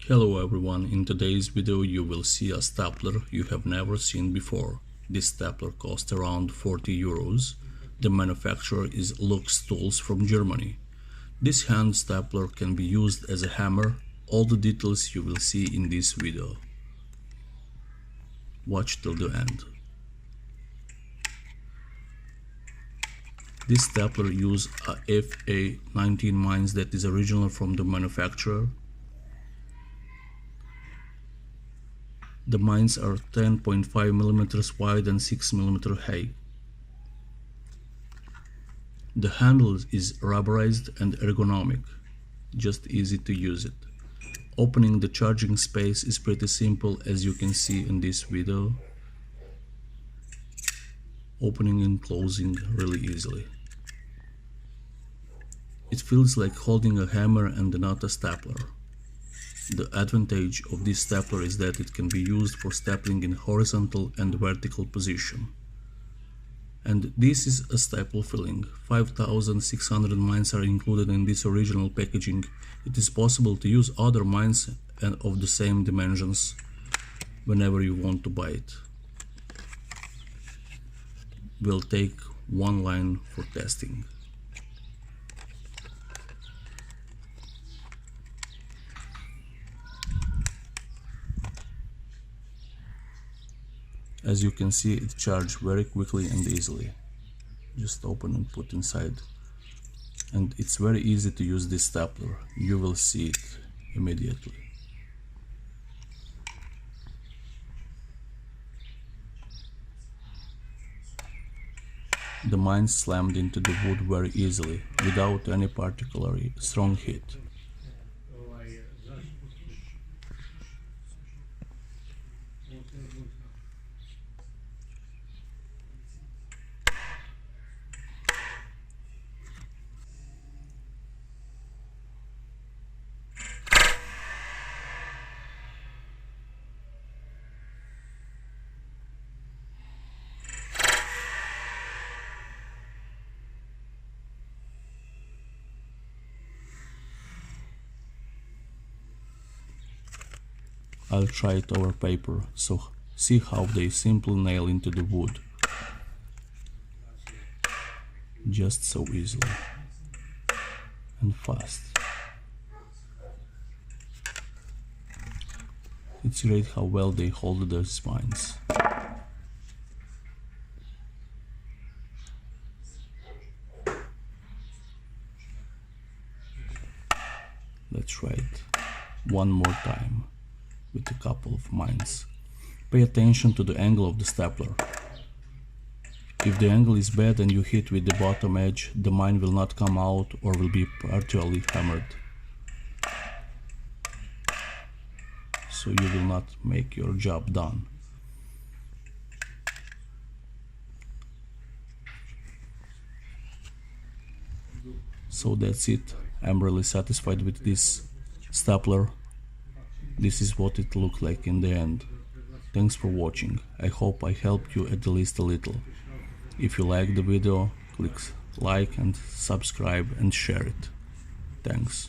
Hello everyone, in today's video you will see a stapler you have never seen before. This stapler costs around 40 euros. The manufacturer is LUX-TOOLS from Germany. This hand stapler can be used as a hammer. All the details you will see in this video. Watch till the end. This stapler uses a FA19 mines that is original from the manufacturer. The mines are 10.5 mm wide and 6 mm high. The handle is rubberized and ergonomic, just easy to use it. Opening the charging space is pretty simple, as you can see in this video. Opening and closing really easily. It feels like holding a hammer and not a stapler. The advantage of this stapler is that it can be used for stapling in horizontal and vertical position. And this is a staple filling. 5,600 mines are included in this original packaging. It is possible to use other mines and of the same dimensions whenever you want to buy it. We'll take one line for testing. As you can see, it charges very quickly and easily. Just open and put inside. And it's very easy to use this stapler. You will see it immediately. The mine slammed into the wood very easily, without any particularly strong hit. I'll try it over paper, so see how they simply nail into the wood. Just so easily and fast. It's great how well they hold their spines. Let's try it one more time with a couple of mines. Pay attention to the angle of the stapler. If the angle is bad and you hit with the bottom edge, the mine will not come out or will be partially hammered. So you will not make your job done. So that's it. I'm really satisfied with this stapler. This is what it looked like in the end. Thanks for watching. I hope I helped you at least a little. If you like the video, click like and subscribe and share it. Thanks.